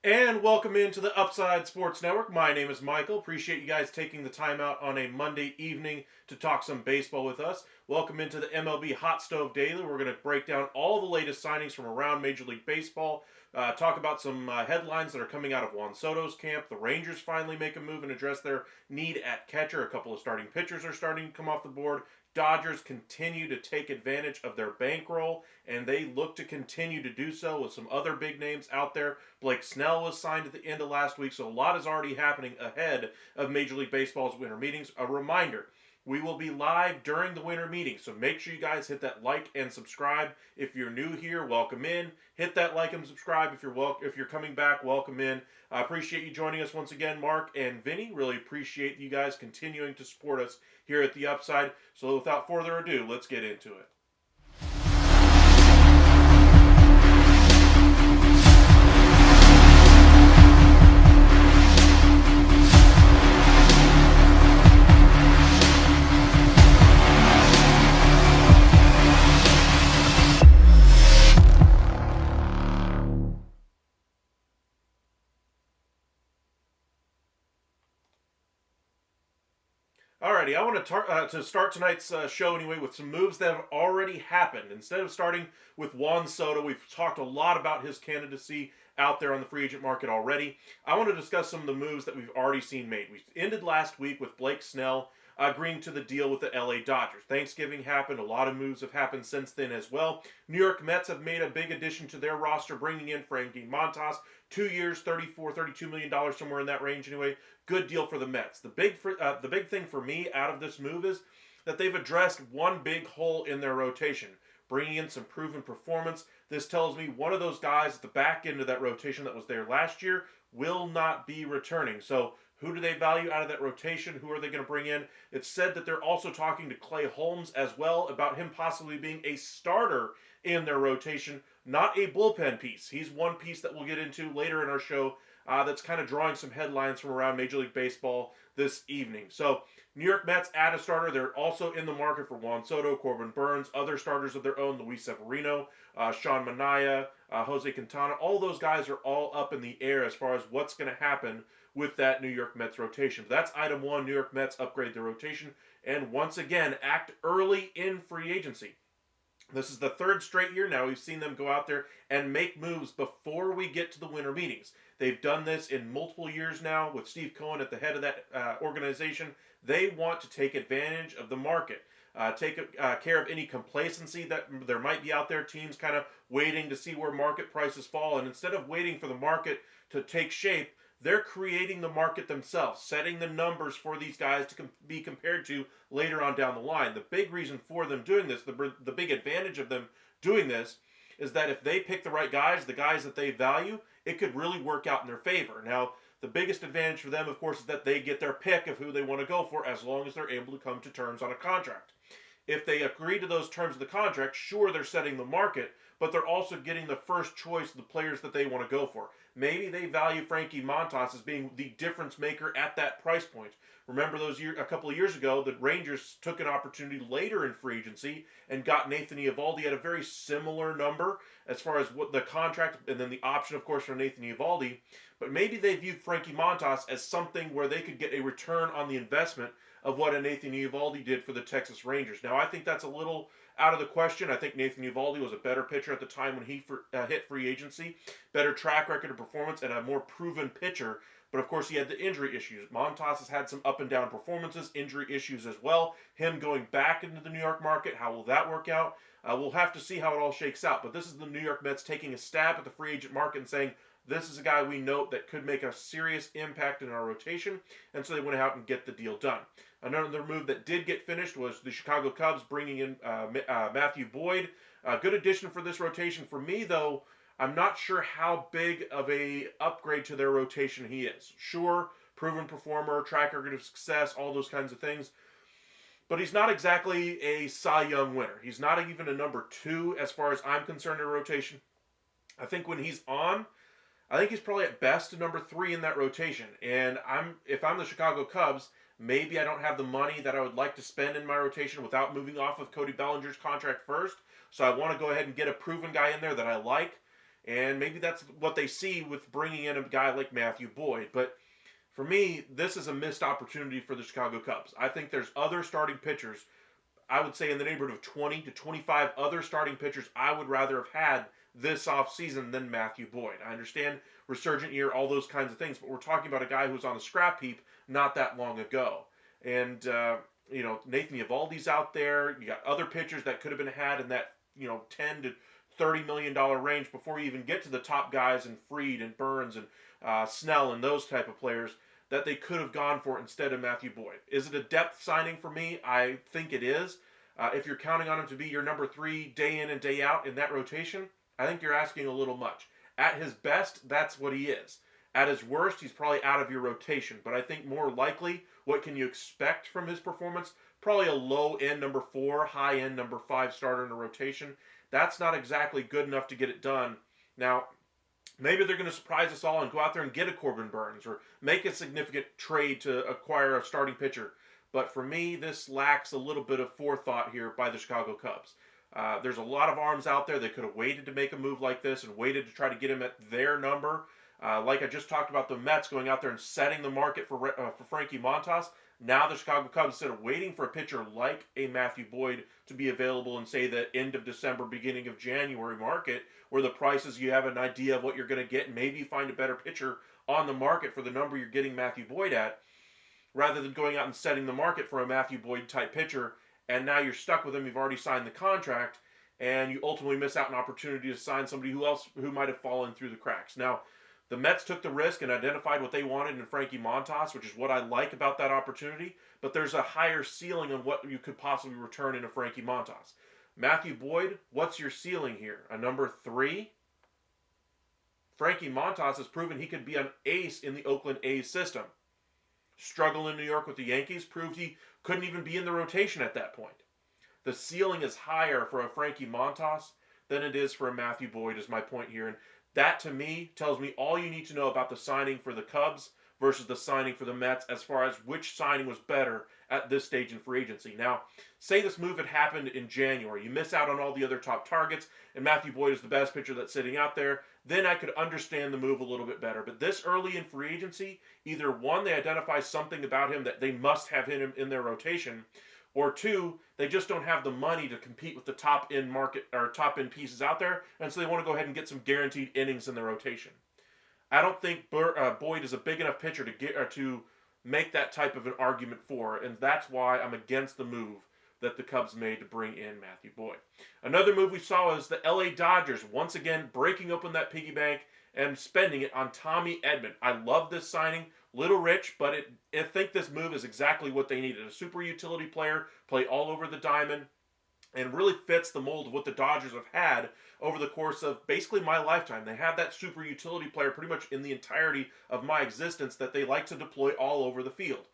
And welcome into the Upside Sports Network. My name is Michael. Appreciate you guys taking the time out on a Monday evening to talk some baseball with us. Welcome into the MLB Hot Stove Daily. We're going to break down all the latest signings from around Major League Baseball. Talk about some headlines that are coming out of Juan Soto's camp. The Rangers finally make a move and address their need at catcher. A couple of starting pitchers are starting to come off the board. Dodgers continue to take advantage of their bankroll, and they look to continue to do so with some other big names out there. Blake Snell was signed at the end of last week, so a lot is already happening ahead of Major League Baseball's winter meetings. A reminder, we will be live during the winter meeting, so make sure you guys hit that like and subscribe. If you're new here, welcome in. Hit that like and subscribe. If you're coming back, welcome in. I appreciate you joining us once again, Mark and Vinny. Really appreciate you guys continuing to support us here at the Upside. So without further ado, let's get into it. Alrighty, I want to start tonight's show anyway with some moves that have already happened. Instead of starting with Juan Soto, we've talked a lot about his candidacy out there on the free agent market already. I want to discuss some of the moves that we've already seen made. We ended last week with Blake Snell agreeing to the deal with the LA Dodgers. Thanksgiving happened. A lot of moves have happened since then as well. New York Mets have made a big addition to their roster, bringing in Montas. 2 years, $32 million, somewhere in that range anyway. Good deal for the Mets. The big thing for me out of this move is that they've addressed one big hole in their rotation, bringing in some proven performance. This tells me one of those guys at the back end of that rotation that was there last year will not be returning. So who do they value out of that rotation? Who are they going to bring in? It's said that they're also talking to Clay Holmes as well about him possibly being a starter in their rotation, not a bullpen piece. He's one piece that we'll get into later in our show that's kind of drawing some headlines from around Major League Baseball this evening. So, New York Mets add a starter. They're also in the market for Juan Soto, Corbin Burns, other starters of their own, Luis Severino, Sean Manaea, Jose Quintana. All those guys are all up in the air as far as what's going to happen with that New York Mets rotation. That's item one. New York Mets upgrade their rotation and once again act early in free agency. This is the third straight year now we've seen them go out there and make moves before we get to the winter meetings. They've done this in multiple years now with Steve Cohen at the head of that organization. They want to take advantage of the market, take care of any complacency that there might be out there, teams kind of waiting to see where market prices fall. And instead of waiting for the market to take shape, they're creating the market themselves, setting the numbers for these guys to be compared to later on down the line. The big reason for them doing this, the big advantage of them doing this, is that if they pick the right guys, the guys that they value, it could really work out in their favor. Now, the biggest advantage for them, of course, is that they get their pick of who they want to go for as long as they're able to come to terms on a contract. If they agree to those terms of the contract, sure, they're setting the market, but they're also getting the first choice of the players that they want to go for. Maybe they value Frankie Montas as being the difference maker at that price point. Remember a couple of years ago, the Rangers took an opportunity later in free agency and got Nathan Eovaldi at a very similar number as far as what the contract, and then the option, of course, for Nathan Eovaldi. But maybe they viewed Frankie Montas as something where they could get a return on the investment of what a Nathan Eovaldi did for the Texas Rangers. Now, I think that's a little out of the question. I think Nathan Eovaldi was a better pitcher at the time when he hit free agency, better track record of performance, and a more proven pitcher. But, of course, he had the injury issues. Montas has had some up and down performances, injury issues as well. Him going back into the New York market, how will that work out? We'll have to see how it all shakes out. But this is the New York Mets taking a stab at the free agent market and saying, this is a guy we know that could make a serious impact in our rotation, and so they went out and get the deal done. Another move that did get finished was the Chicago Cubs bringing in Matthew Boyd. A good addition for this rotation. For me, though, I'm not sure how big of a upgrade to their rotation he is. Sure, proven performer, track record of success, all those kinds of things. But he's not exactly a Cy Young winner. He's not even a number 2 as far as I'm concerned in rotation. I think when he's on, I think he's probably at best a number 3 in that rotation. And if I'm the Chicago Cubs, maybe I don't have the money that I would like to spend in my rotation without moving off of Cody Bellinger's contract first. So I want to go ahead and get a proven guy in there that I like. And maybe that's what they see with bringing in a guy like Matthew Boyd. But for me, this is a missed opportunity for the Chicago Cubs. I think there's other starting pitchers, I would say in the neighborhood of 20 to 25 other starting pitchers I would rather have had this offseason than Matthew Boyd. I understand resurgent year, all those kinds of things, but we're talking about a guy who was on the scrap heap not that long ago. And, Nathan Eovaldi's out there. You got other pitchers that could have been had in that, $10 to $30 million range before you even get to the top guys in Fried and Burns and Snell and those type of players that they could have gone for instead of Matthew Boyd. Is it a depth signing for me? I think it is. If you're counting on him to be your number 3 day in and day out in that rotation, I think you're asking a little much. At his best, that's what he is. At his worst, he's probably out of your rotation. But I think more likely, what can you expect from his performance? Probably a low-end number 4, high-end number 5 starter in a rotation. That's not exactly good enough to get it done. Now, maybe they're going to surprise us all and go out there and get a Corbin Burns or make a significant trade to acquire a starting pitcher. But for me, this lacks a little bit of forethought here by the Chicago Cubs. There's a lot of arms out there. They could have waited to make a move like this and waited to try to get him at their number. Like I just talked about the Mets going out there and setting the market for Frankie Montas. Now the Chicago Cubs, instead of waiting for a pitcher like a Matthew Boyd to be available in, say, the end of December, beginning of January market, where the prices, you have an idea of what you're going to get, and maybe you find a better pitcher on the market for the number you're getting Matthew Boyd at, rather than going out and setting the market for a Matthew Boyd type pitcher, and now you're stuck with him, you've already signed the contract, and you ultimately miss out an opportunity to sign somebody who might have fallen through the cracks. Now, the Mets took the risk and identified what they wanted in Frankie Montas, which is what I like about that opportunity, but there's a higher ceiling on what you could possibly return in a Frankie Montas. Matthew Boyd, what's your ceiling here? A number 3? Frankie Montas has proven he could be an ace in the Oakland A's system. Struggle in New York with the Yankees proved he couldn't even be in the rotation at that point. The ceiling is higher for a Frankie Montas than it is for a Matthew Boyd, is my point here. And That to me tells me all you need to know about the signing for the Cubs versus the signing for the Mets as far as which signing was better at this stage in free agency. Now, say this move had happened in January. You miss out on all the other top targets, and Matthew Boyd is the best pitcher that's sitting out there. Then I could understand the move a little bit better. But this early in free agency, either one, they identify something about him that they must have him in their rotation, or two, they just don't have the money to compete with the top end market or top end pieces out there, and so they want to go ahead and get some guaranteed innings in their rotation. I don't think Boyd is a big enough pitcher to get or to make that type of an argument for, and that's why I'm against the move that the Cubs made to bring in Matthew Boyd. Another move we saw is the LA Dodgers once again breaking open that piggy bank and spending it on Tommy Edman. I love this signing. Little rich, but I think this move is exactly what they needed. A super utility player, play all over the diamond, and really fits the mold of what the Dodgers have had over the course of basically my lifetime. They have that super utility player pretty much in the entirety of my existence that they like to deploy all over the field.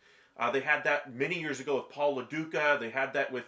They had that many years ago with Paul LaDuca. They had that with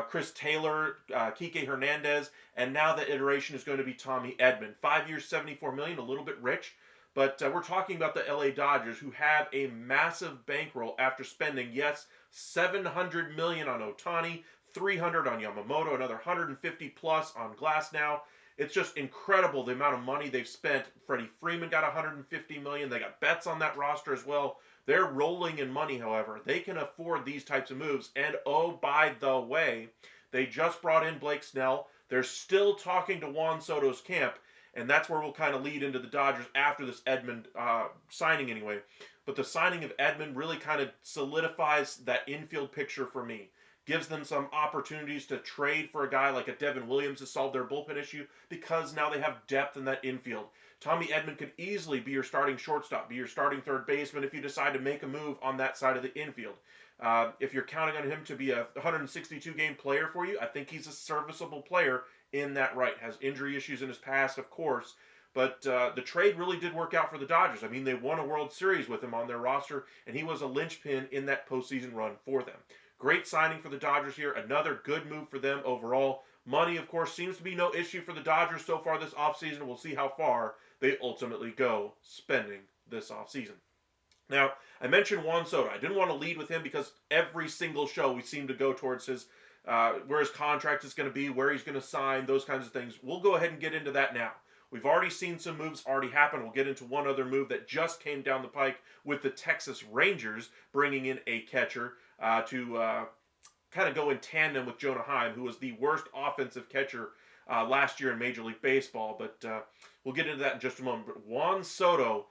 Chris Taylor, Kike Hernandez, and now the iteration is going to be Tommy Edman. 5 years, $74 million, a little bit rich. But we're talking about the LA Dodgers, who have a massive bankroll after spending, yes, $700 million on Ohtani, $300 on Yamamoto, another $150 plus on Glasnow. It's just incredible the amount of money they've spent. Freddie Freeman got $150 million. They got Betts on that roster as well. They're rolling in money, however. They can afford these types of moves. And oh, by the way, they just brought in Blake Snell. They're still talking to Juan Soto's camp. And that's where we'll kind of lead into the Dodgers after this Edman signing anyway. But the signing of Edman really kind of solidifies that infield picture for me. Gives them some opportunities to trade for a guy like a Devin Williams to solve their bullpen issue because now they have depth in that infield. Tommy Edman could easily be your starting shortstop, be your starting third baseman if you decide to make a move on that side of the infield. If you're counting on him to be a 162-game player for you, I think he's a serviceable player in that right. Has injury issues in his past, of course, but the trade really did work out for the Dodgers. I mean, they won a World Series with him on their roster, and he was a linchpin in that postseason run for them. Great signing for the Dodgers here. Another good move for them overall. Money, of course, seems to be no issue for the Dodgers so far this offseason. We'll see how far they ultimately go spending this offseason. Now, I mentioned Juan Soto. I didn't want to lead with him because every single show we seem to go towards his where his contract is going to be, where he's going to sign, those kinds of things. We'll go ahead and get into that now. We've already seen some moves already happen. We'll get into one other move that just came down the pike with the Texas Rangers bringing in a catcher to kind of go in tandem with Jonah Heim, who was the worst offensive catcher last year in Major League Baseball. But we'll get into that in just a moment. But Juan Soto,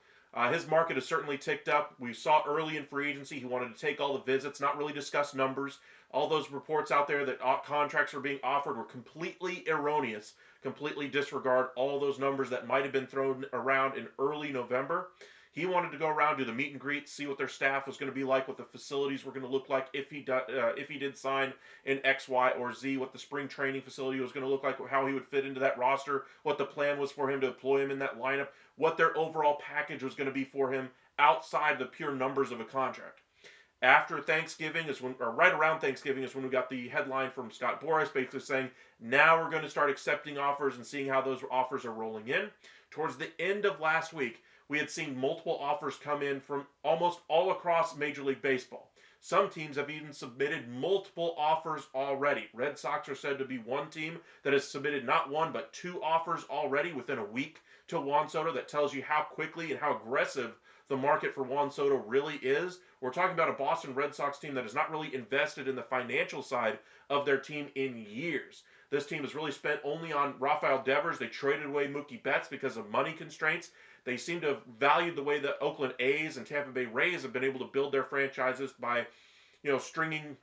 his market has certainly ticked up. We saw early in free agency he wanted to take all the visits, not really discuss numbers. All those reports out there that contracts were being offered were completely erroneous. Completely disregard all those numbers that might have been thrown around in early November. He wanted to go around, do the meet and greet, see what their staff was going to be like, what the facilities were going to look like if he did sign in X, Y, or Z, what the spring training facility was going to look like, how he would fit into that roster, what the plan was for him to deploy him in that lineup, what their overall package was going to be for him outside the pure numbers of a contract. After Thanksgiving is when, or right around Thanksgiving is when we got the headline from Scott Boras basically saying, now we're going to start accepting offers and seeing how those offers are rolling in. Towards the end of last week, we had seen multiple offers come in from almost all across Major League Baseball. Some teams have even submitted multiple offers already. Red Sox are said to be one team that has submitted not one, but two offers already within a week to Juan Soto. That tells you how quickly and how aggressive the market for Juan Soto really is. We're talking about a Boston Red Sox team that has not really invested in the financial side of their team in years. This team has really spent only on Rafael Devers. They traded away Mookie Betts because of money constraints. They seem to have valued the way the Oakland A's and Tampa Bay Rays have been able to build their franchises by, stringing,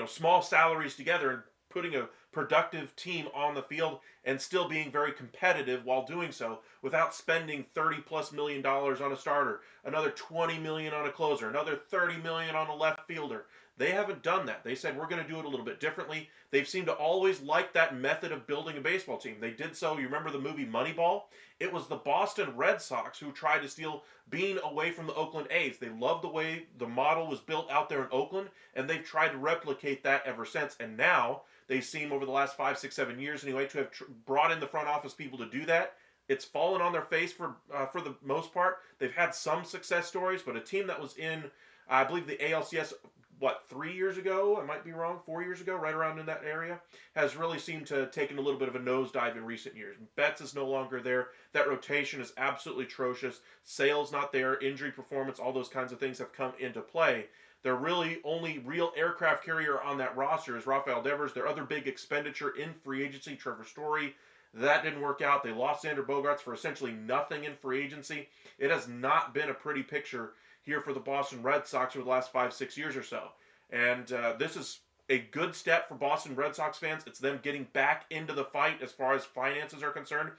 small salaries together and putting a productive team on the field and still being very competitive while doing so without spending $30+ million on a starter, another $20 million on a closer, another $30 million on a left fielder. They haven't done that. They said, we're going to do it a little bit differently. They've seemed to always like that method of building a baseball team. They did so, you remember the movie Moneyball? It was the Boston Red Sox who tried to steal Bean away from the Oakland A's. They loved the way the model was built out there in Oakland, and they've tried to replicate that ever since. And now they seem, over the last 5, 6, 7 years anyway, to have brought in the front office people to do that. it's fallen on their face for the most part. They've had some success stories, but a team that was in, I believe, the ALCS, 3 years ago? I might be wrong. 4 years ago, right around in that area, has really seemed to have taken a little bit of a nosedive in recent years. Betts is no longer there. That rotation is absolutely atrocious. Sale's not there. Injury performance, all those kinds of things have come into play. Their really only real aircraft carrier on that roster is Rafael Devers. Their other big expenditure in free agency, Trevor Story. That didn't work out. They lost Xander Bogaerts for essentially nothing in free agency. It has not been a pretty picture here for the Boston Red Sox over the last 5-6 years or so. And this is a good step for Boston Red Sox fans. It's them getting back into the fight as far as finances are concerned.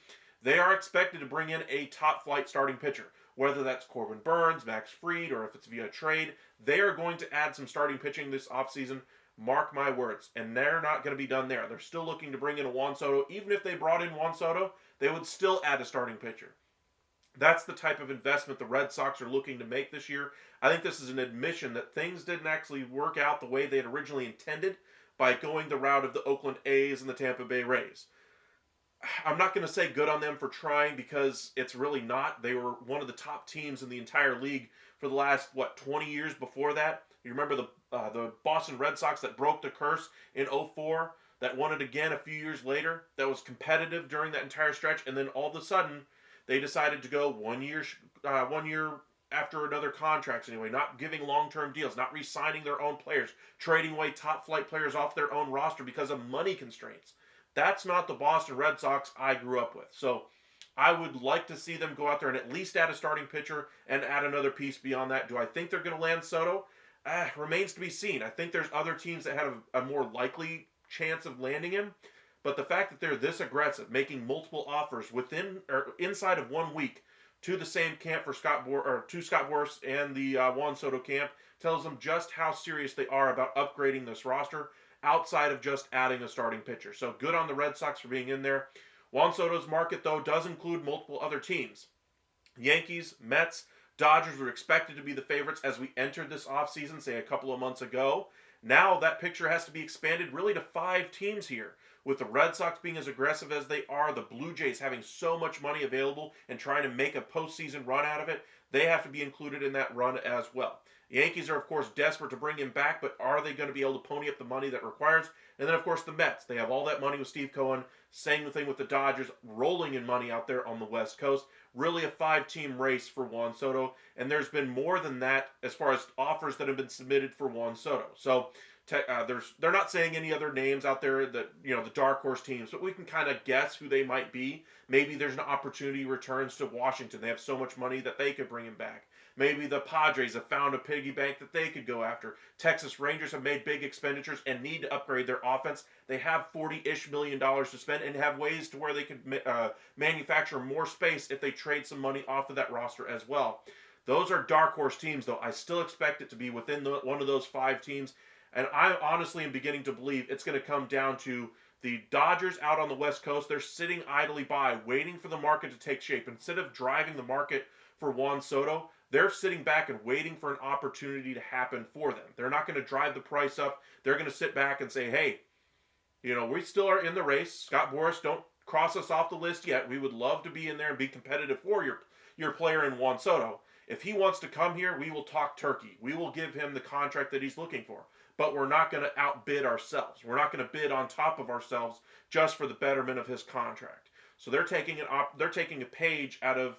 They are expected to bring in a top-flight starting pitcher. Whether that's Corbin Burns, Max Fried, or if it's via trade, they are going to add some starting pitching this offseason. Mark my words. And they're not going to be done there. They're still looking to bring in a Juan Soto. Even if they brought in Juan Soto, they would still add a starting pitcher. That's the type of investment the Red Sox are looking to make this year. I think this is an admission that things didn't actually work out the way they had originally intended by going the route of the Oakland A's and the Tampa Bay Rays. I'm not going to say good on them for trying, because it's really not. They were one of the top teams in the entire league for the last, 20 years before that. You remember the Boston Red Sox that broke the curse in 2004, that won it again a few years later, that was competitive during that entire stretch, and then all of a sudden they decided to go 1 year after another contracts anyway, not giving long-term deals, not re-signing their own players, trading away top-flight players off their own roster because of money constraints. That's not the Boston Red Sox I grew up with. So I would like to see them go out there and at least add a starting pitcher and add another piece beyond that. Do I think they're going to land Soto? Remains to be seen. I think there's other teams that have a more likely chance of landing him. But the fact that they're this aggressive, making multiple offers within or inside of 1 week to the same camp for Scott Boras and the Juan Soto camp, tells them just how serious they are about upgrading this roster outside of just adding a starting pitcher. So good on the Red Sox for being in there. Juan Soto's market, though, does include multiple other teams. Yankees, Mets, Dodgers were expected to be the favorites as we entered this offseason, say a couple of months ago. Now that picture has to be expanded really to 5 teams here. With the Red Sox being as aggressive as they are, the Blue Jays having so much money available and trying to make a postseason run out of it, they have to be included in that run as well. The Yankees are, of course, desperate to bring him back, but are they going to be able to pony up the money that requires? And then, of course, the Mets. They have all that money with Steve Cohen. Same thing with the Dodgers, rolling in money out there on the West Coast. Really a 5-team race for Juan Soto. And there's been more than that as far as offers that have been submitted for Juan Soto. So they're not saying any other names out there that, the dark horse teams, but we can kind of guess who they might be. Maybe there's an opportunity returns to Washington. They have so much money that they could bring him back. Maybe the Padres have found a piggy bank that they could go after. Texas Rangers have made big expenditures and need to upgrade their offense. They have $40-ish million to spend and have ways to where they could manufacture more space if they trade some money off of that roster as well. Those are dark horse teams, though. I still expect it to be within one of those 5 teams. And I honestly am beginning to believe it's going to come down to the Dodgers out on the West Coast. They're sitting idly by, waiting for the market to take shape. Instead of driving the market for Juan Soto, they're sitting back and waiting for an opportunity to happen for them. They're not going to drive the price up. They're going to sit back and say, hey, we still are in the race. Scott Boras, don't cross us off the list yet. We would love to be in there and be competitive for your player in Juan Soto. If he wants to come here, we will talk turkey. We will give him the contract that he's looking for. But we're not going to outbid ourselves. We're not going to bid on top of ourselves just for the betterment of his contract. So they're taking a page out of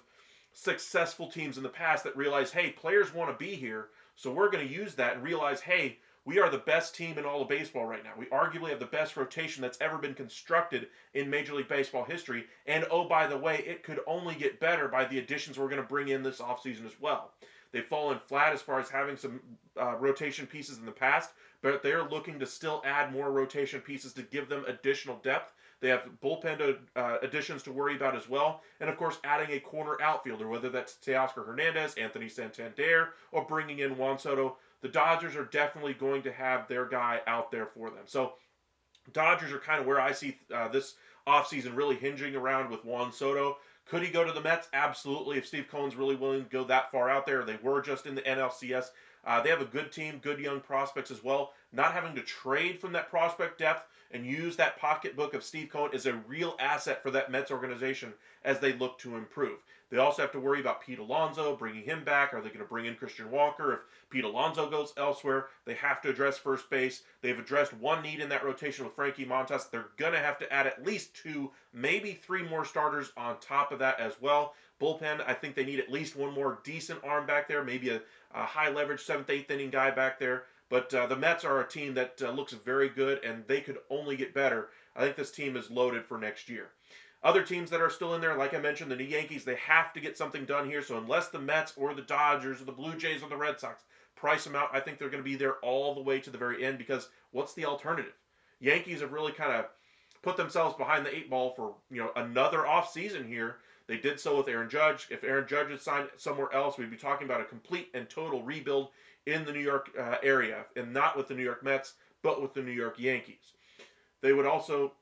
successful teams in the past that realize, hey, players want to be here, so we're going to use that and realize, hey, we are the best team in all of baseball right now. We arguably have the best rotation that's ever been constructed in Major League Baseball history. And oh, by the way, it could only get better by the additions we're going to bring in this offseason as well. They've fallen flat as far as having some rotation pieces in the past, but they're looking to still add more rotation pieces to give them additional depth. They have bullpen additions to worry about as well. And, of course, adding a corner outfielder, whether that's Teoscar Hernandez, Anthony Santander, or bringing in Juan Soto. The Dodgers are definitely going to have their guy out there for them. So, Dodgers are kind of where I see this offseason really hinging around with Juan Soto. Could he go to the Mets? Absolutely. If Steve Cohen's really willing to go that far out there, they were just in the NLCS They have a good team, good young prospects as well. Not having to trade from that prospect depth and use that pocketbook of Steve Cohen is a real asset for that Mets organization as they look to improve. They also have to worry about Pete Alonso, bringing him back. Are they going to bring in Christian Walker? If Pete Alonso goes elsewhere, they have to address first base. They've addressed one need in that rotation with Frankie Montas. They're going to have to add at least 2, maybe 3 more starters on top of that as well. Bullpen, I think they need at least one more decent arm back there, maybe a high leverage 7th, 8th inning guy back there. But the Mets are a team that looks very good, and they could only get better. I think this team is loaded for next year. Other teams that are still in there, like I mentioned, the New Yankees, they have to get something done here. So unless the Mets or the Dodgers or the Blue Jays or the Red Sox price them out, I think they're going to be there all the way to the very end, because what's the alternative? Yankees have really kind of put themselves behind the 8 ball for another offseason here. They did so with Aaron Judge. If Aaron Judge had signed somewhere else, we'd be talking about a complete and total rebuild in the New York area, and not with the New York Mets, but with the New York Yankees. They would also,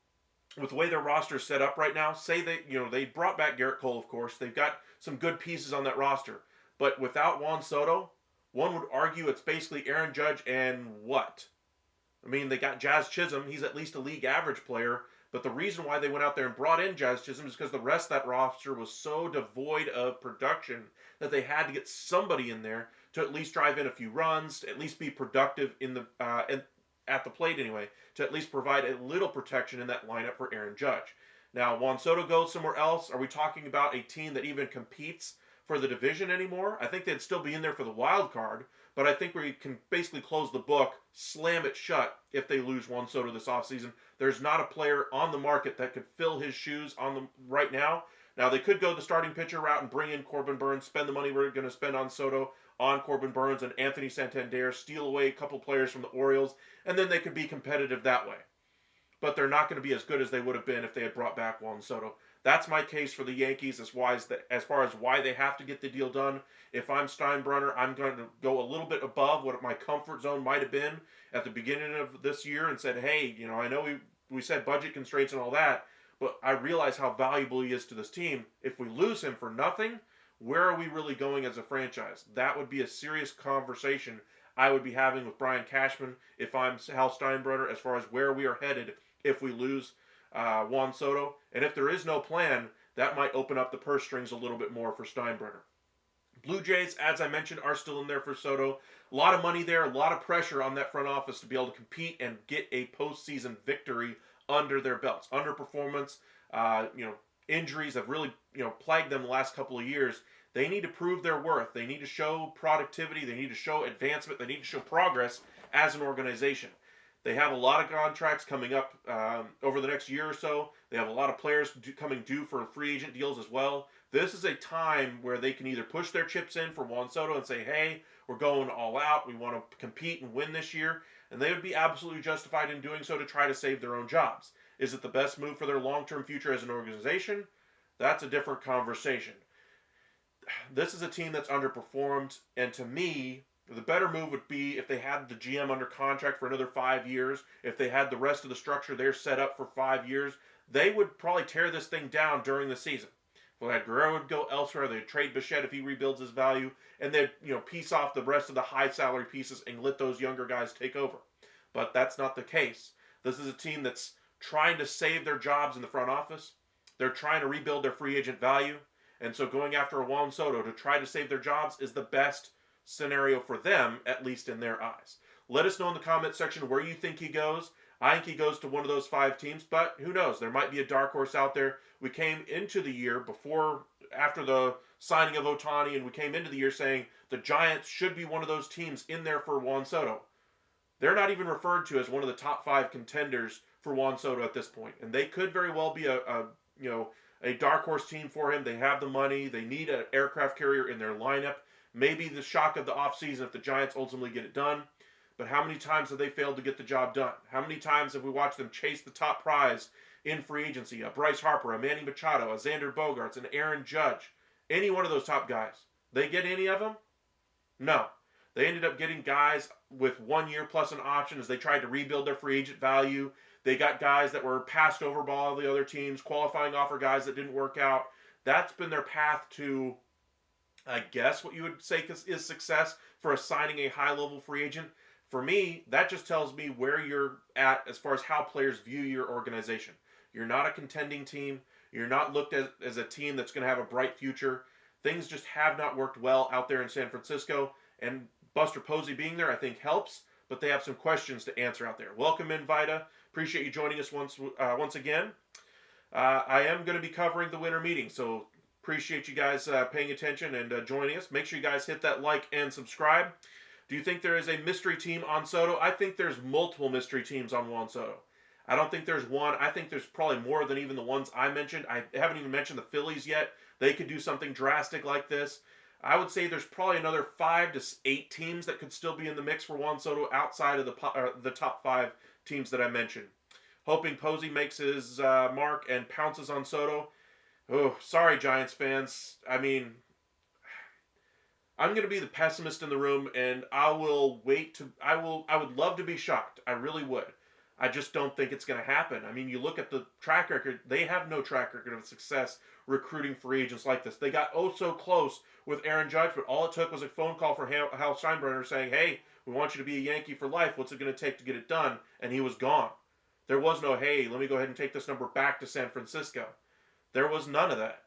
with the way their roster is set up right now, say they brought back Garrett Cole, of course. They've got some good pieces on that roster. But without Juan Soto, one would argue it's basically Aaron Judge and what? I mean, they got Jazz Chisholm. He's at least a league average player. But the reason why they went out there and brought in Jazz Chisholm is because the rest of that roster was so devoid of production that they had to get somebody in there to at least drive in a few runs, to at least be productive in the at the plate anyway, to at least provide a little protection in that lineup for Aaron Judge. Now, Juan Soto goes somewhere else. Are we talking about a team that even competes for the division anymore? I think they'd still be in there for the wild card, but I think we can basically close the book, slam it shut if they lose Juan Soto this offseason. There's not a player on the market that could fill his shoes on them right now. Now, they could go the starting pitcher route and bring in Corbin Burnes, spend the money we're going to spend on Soto, on Corbin Burnes and Anthony Santander, steal away a couple players from the Orioles, and then they could be competitive that way. But they're not going to be as good as they would have been if they had brought back Juan Soto. That's my case for the Yankees as far as why they have to get the deal done. If I'm Steinbrenner, I'm going to go a little bit above what my comfort zone might have been at the beginning of this year and said, hey, I know we said budget constraints and all that, but I realize how valuable he is to this team. If we lose him for nothing, where are we really going as a franchise? That would be a serious conversation I would be having with Brian Cashman if I'm Hal Steinbrenner as far as where we are headed if we lose Juan Soto. And if there is no plan, that might open up the purse strings a little bit more for Steinbrenner. Blue Jays, as I mentioned, are still in there for Soto. A lot of money there, a lot of pressure on that front office to be able to compete and get a postseason victory under their belts. Underperformance, injuries have really, plagued them the last couple of years. They need to prove their worth. They need to show productivity. They need to show advancement. They need to show progress as an organization. They have a lot of contracts coming up over the next year or so. They have a lot of players coming due for free agent deals as well. This is a time where they can either push their chips in for Juan Soto and say, hey, we're going all out. We want to compete and win this year. And they would be absolutely justified in doing so to try to save their own jobs. Is it the best move for their long-term future as an organization? That's a different conversation. This is a team that's underperformed, and to me, the better move would be if they had the GM under contract for another 5 years, if they had the rest of the structure there set up for 5 years, they would probably tear this thing down during the season. If they had Guerrero would go elsewhere, they'd trade Bichette if he rebuilds his value, and they'd piece off the rest of the high salary pieces and let those younger guys take over. But that's not the case. This is a team that's trying to save their jobs in the front office. They're trying to rebuild their free agent value. And so going after a Juan Soto to try to save their jobs is the best scenario for them, at least in their eyes. Let us know in the comment section where you think he goes. I think he goes to one of those 5 teams, but who knows? There might be a dark horse out there. We came into the year after the signing of Ohtani, and we came into the year saying the Giants should be one of those teams in there for Juan Soto. They're not even referred to as one of the top 5 contenders for Juan Soto at this point, and they could very well be a dark horse team for him. They have the money. They need an aircraft carrier in their lineup. Maybe the shock of the offseason if the Giants ultimately get it done. But how many times have they failed to get the job done? How many times have we watched them chase the top prize in free agency? A Bryce Harper, a Manny Machado, a Xander Bogaerts, an Aaron Judge. Any one of those top guys. They get any of them? No. They ended up getting guys with 1 year plus an option as they tried to rebuild their free agent value. They got guys that were passed over by all the other teams, qualifying offer guys that didn't work out. That's been their path to I guess what you would say is success for assigning a high-level free agent. For me, that just tells me where you're at as far as how players view your organization. You're not a contending team. You're not looked at as a team that's going to have a bright future. Things just have not worked well out there in San Francisco, and Buster Posey being there, I think, helps, but they have some questions to answer out there. Welcome in, Vida. Appreciate you joining us once again. I am going to be covering the winter meeting, so appreciate you guys paying attention and joining us. Make sure you guys hit that like and subscribe. Do you think there is a mystery team on Soto? I think there's multiple mystery teams on Juan Soto. I don't think there's one. I think there's probably more than even the ones I mentioned. I haven't even mentioned the Phillies yet. They could do something drastic like this. I would say there's probably another 5 to 8 teams that could still be in the mix for Juan Soto outside of the top 5 teams that I mentioned. Hoping Posey makes his mark and pounces on Soto. Oh, sorry, Giants fans. I mean, I'm going to be the pessimist in the room, and I will wait to. I would love to be shocked. I really would. I just don't think it's going to happen. I mean, you look at the track record. They have no track record of success recruiting free agents like this. They got oh so close with Aaron Judge, but all it took was a phone call from Hal Steinbrenner saying, "Hey, we want you to be a Yankee for life. What's it going to take to get it done?" And he was gone. There was no, "Hey, let me go ahead and take this number back to San Francisco." There was none of that.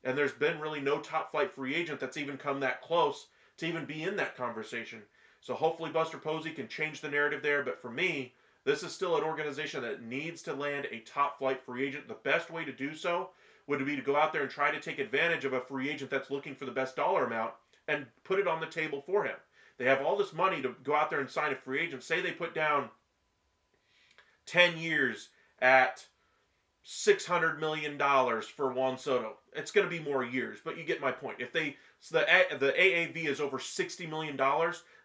And there's been really no top flight free agent that's even come that close to even be in that conversation. So hopefully Buster Posey can change the narrative there. But for me, this is still an organization that needs to land a top flight free agent. The best way to do so would be to go out there and try to take advantage of a free agent that's looking for the best dollar amount and put it on the table for him. They have all this money to go out there and sign a free agent. Say they put down 10 years at $600 million for Juan Soto. It's going to be more years, but you get my point. If the AAV is over $60 million,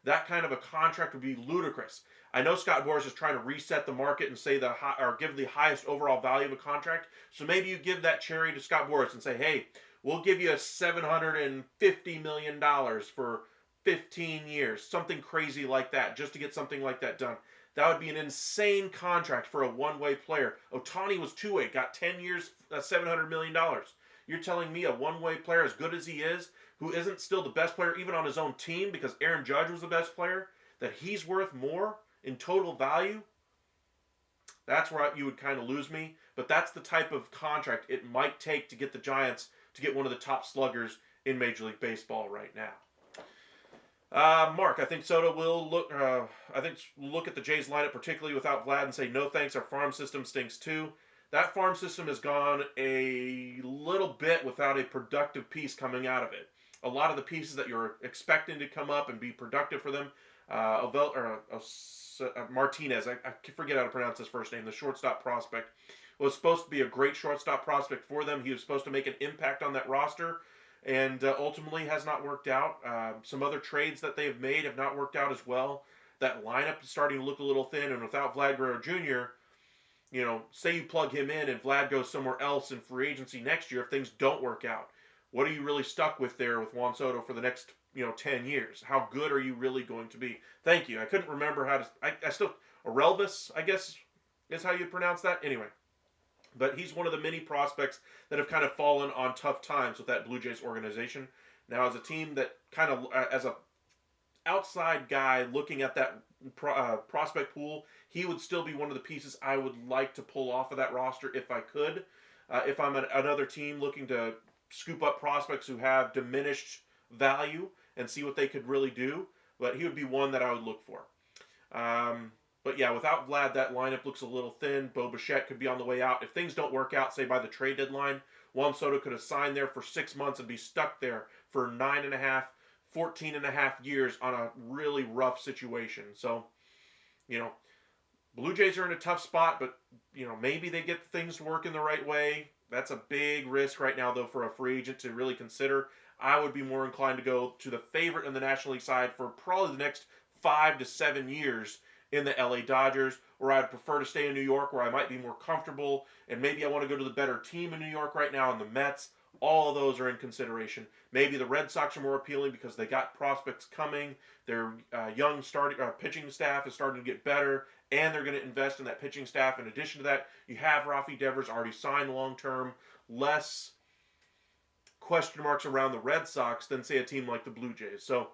that kind of a contract would be ludicrous. I know Scott Boras is trying to reset the market and say give the highest overall value of a contract. So maybe you give that cherry to Scott Boras and say, "Hey, we'll give you a $750 million for 15 years, something crazy like that, just to get something like that done." That would be an insane contract for a one-way player. Ohtani was two-way, got 10 years, $700 million. You're telling me a one-way player as good as he is, who isn't still the best player even on his own team because Aaron Judge was the best player, that he's worth more in total value? That's where you would kind of lose me. But that's the type of contract it might take to get the Giants to get one of the top sluggers in Major League Baseball right now. Mark, I think Soto will look at the Jays lineup, particularly without Vlad, and say, "No thanks, our farm system stinks too." That farm system has gone a little bit without a productive piece coming out of it. A lot of the pieces that you're expecting to come up and be productive for them, Martinez, I forget how to pronounce his first name, the shortstop prospect, was supposed to be a great shortstop prospect for them. He was supposed to make an impact on that roster, and ultimately has not worked out. Some other trades that they've made have not worked out as well. That lineup is starting to look a little thin, and without Vlad Guerrero Jr., say you plug him in and Vlad goes somewhere else in free agency next year, if things don't work out, what are you really stuck with there with Juan Soto for the next 10 years? How good are you really going to be? Thank you. I couldn't remember how to, I still, Orelvis, I guess is how you pronounce that. Anyway. But he's one of the many prospects that have kind of fallen on tough times with that Blue Jays organization. Now, as a team that kind of, as a outside guy looking at that prospect pool, he would still be one of the pieces I would like to pull off of that roster if I could. If I'm another team looking to scoop up prospects who have diminished value and see what they could really do, but he would be one that I would look for. But yeah, without Vlad, that lineup looks a little thin. Bo Bichette could be on the way out. If things don't work out, say by the trade deadline, Juan Soto could have signed there for 6 months and be stuck there for 14.5 years on a really rough situation. So, Blue Jays are in a tough spot, but, maybe they get things to work in the right way. That's a big risk right now, though, for a free agent to really consider. I would be more inclined to go to the favorite in the National League side for probably the next 5 to 7 years in the LA Dodgers, or I'd prefer to stay in New York where I might be more comfortable, and maybe I want to go to the better team in New York right now, and the Mets. All of those are in consideration. Maybe the Red Sox are more appealing because they got prospects coming. Their young pitching staff is starting to get better, and they're going to invest in that pitching staff. In addition to that, you have Rafi Devers already signed long-term, less question marks around the Red Sox than, say, a team like the Blue Jays. So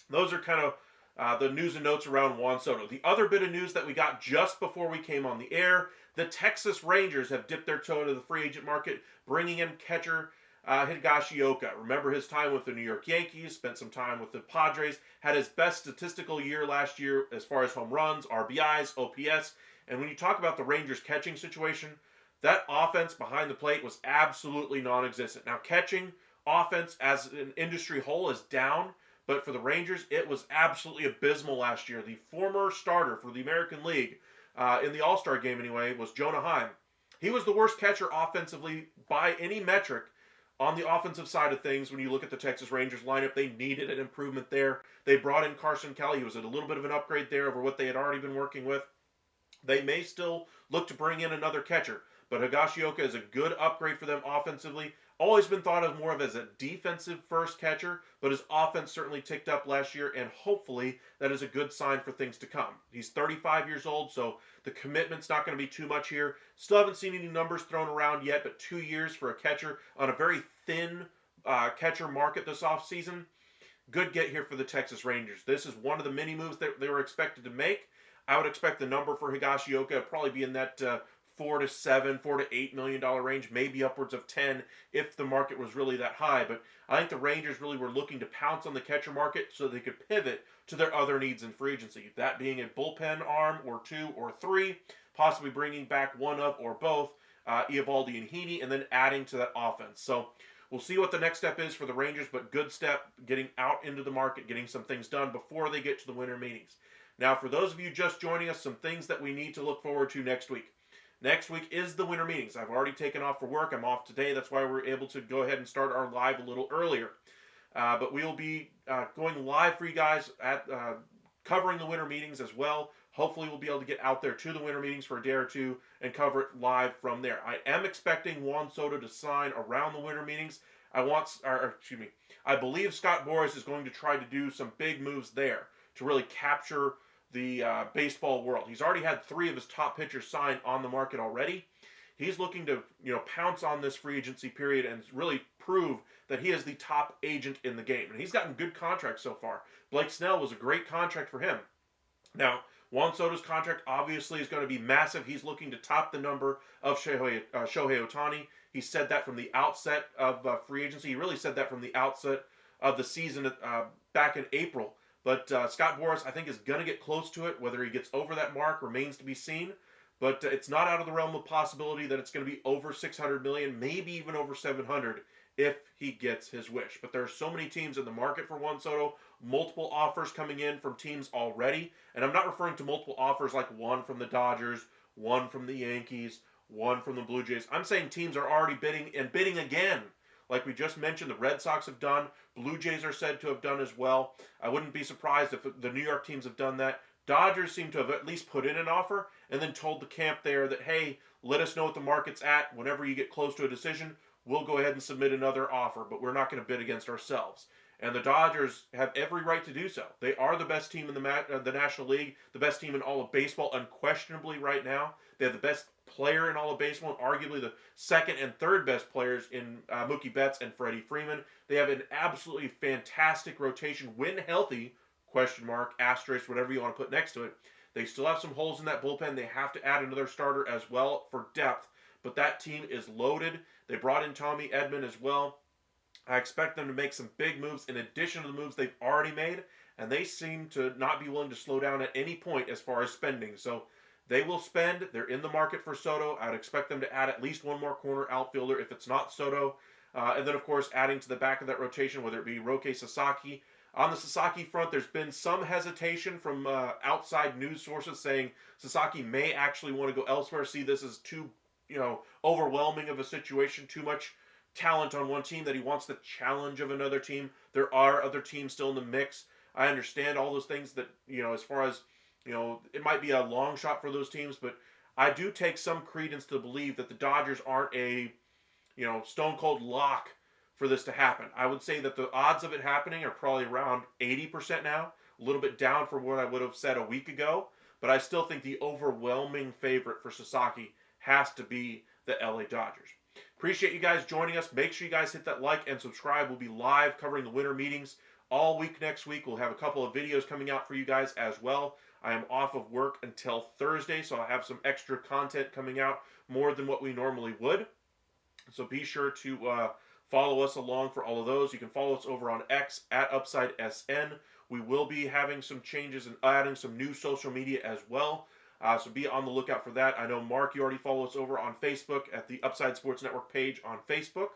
those are kind of the news and notes around Juan Soto. The other bit of news that we got just before we came on the air, the Texas Rangers have dipped their toe into the free agent market, bringing in catcher Higashioka. Remember his time with the New York Yankees, spent some time with the Padres, had his best statistical year last year as far as home runs, RBIs, OPS. And when you talk about the Rangers catching situation, that offense behind the plate was absolutely non-existent. Now, catching offense as an industry whole is down, but for the Rangers, it was absolutely abysmal last year. The former starter for the American League, in the All-Star game anyway, was Jonah Heim. He was the worst catcher offensively by any metric on the offensive side of things. When you look at the Texas Rangers lineup, they needed an improvement there. They brought in Carson Kelly. He was a little bit of an upgrade there over what they had already been working with. They may still look to bring in another catcher, but Higashioka is a good upgrade for them offensively. Always been thought of more of as a defensive first catcher, but his offense certainly ticked up last year, and hopefully that is a good sign for things to come. He's 35 years old, so the commitment's not going to be too much here. Still haven't seen any numbers thrown around yet, but 2 years for a catcher on a very thin catcher market this offseason. Good get here for the Texas Rangers. This is one of the many moves that they were expected to make. I would expect the number for Higashioka to probably be in that $4 to $7, $4 to $8 million range, maybe upwards of 10 if the market was really that high. But I think the Rangers really were looking to pounce on the catcher market so they could pivot to their other needs in free agency. That being a bullpen arm or 2 or 3, possibly bringing back one of or both Eovaldi and Heaney, and then adding to that offense. So we'll see what the next step is for the Rangers, but good step getting out into the market, getting some things done before they get to the winter meetings. Now, for those of you just joining us, some things that we need to look forward to next week. Next week is the winter meetings. I've already taken off for work. I'm off today. That's why we're able to go ahead and start our live a little earlier. But we will be going live for you guys at covering the winter meetings as well. Hopefully we'll be able to get out there to the winter meetings for a day or two and cover it live from there. I am expecting Juan Soto to sign around the winter meetings. I believe Scott Boras is going to try to do some big moves there to really capture the baseball world. He's already had 3 of his top pitchers signed on the market already. He's looking to, pounce on this free agency period and really prove that he is the top agent in the game. And he's gotten good contracts so far. Blake Snell was a great contract for him. Now, Juan Soto's contract obviously is going to be massive. He's looking to top the number of Shohei Ohtani. He said that from the outset of free agency. He really said that from the outset of the season back in April. But Scott Boras, I think, is going to get close to it. Whether he gets over that mark remains to be seen. But it's not out of the realm of possibility that it's going to be over $600 million, maybe even over $700 if he gets his wish. But there are so many teams in the market for Juan Soto, multiple offers coming in from teams already. And I'm not referring to multiple offers like one from the Dodgers, one from the Yankees, one from the Blue Jays. I'm saying teams are already bidding and bidding again. Like we just mentioned, the Red Sox have done. Blue Jays are said to have done as well. I wouldn't be surprised if the New York teams have done that. Dodgers seem to have at least put in an offer and then told the camp there that, hey, let us know what the market's at. Whenever you get close to a decision, we'll go ahead and submit another offer, but we're not going to bid against ourselves. And the Dodgers have every right to do so. They are the best team in the National League, the best team in all of baseball, unquestionably right now. They have the best player in all of baseball, and arguably the second and third best players in Mookie Betts and Freddie Freeman. They have an absolutely fantastic rotation when healthy, question mark, asterisk, whatever you want to put next to it. They still have some holes in that bullpen. They have to add another starter as well for depth, but that team is loaded. They brought in Tommy Edman as well. I expect them to make some big moves in addition to the moves they've already made, and they seem to not be willing to slow down at any point as far as spending. So they will spend. They're in the market for Soto. I'd expect them to add at least one more corner outfielder if it's not Soto. And then, of course, adding to the back of that rotation, whether it be Roque Sasaki. On the Sasaki front, there's been some hesitation from outside news sources saying Sasaki may actually want to go elsewhere, see this as too, overwhelming of a situation, too much talent on one team, that he wants the challenge of another team. There are other teams still in the mix. I understand all those things that, as far as, it might be a long shot for those teams, but I do take some credence to believe that the Dodgers aren't a, stone cold lock for this to happen. I would say that the odds of it happening are probably around 80% now, a little bit down from what I would have said a week ago, but I still think the overwhelming favorite for Sasaki has to be the LA Dodgers. Appreciate you guys joining us. Make sure you guys hit that like and subscribe. We'll be live covering the winter meetings all week next week. We'll have a couple of videos coming out for you guys as well. I am off of work until Thursday, so I'll have some extra content coming out, more than what we normally would. So be sure to follow us along for all of those. You can follow us over on X at UpsideSN. We will be having some changes and adding some new social media as well. So be on the lookout for that. I know, Mark, you already follow us over on Facebook at the Upside Sports Network page on Facebook.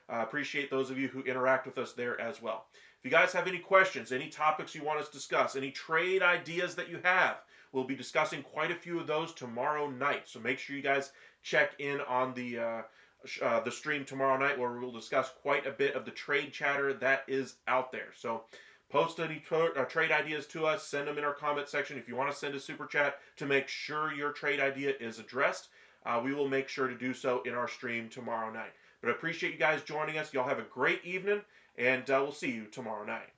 Appreciate those of you who interact with us there as well. If you guys have any questions, any topics you want us to discuss, any trade ideas that you have, we'll be discussing quite a few of those tomorrow night. So make sure you guys check in on the stream tomorrow night, where we will discuss quite a bit of the trade chatter that is out there. So post any trade ideas to us. Send them in our comment section. If you want to send a super chat to make sure your trade idea is addressed, we will make sure to do so in our stream tomorrow night. But I appreciate you guys joining us. Y'all have a great evening, and we'll see you tomorrow night.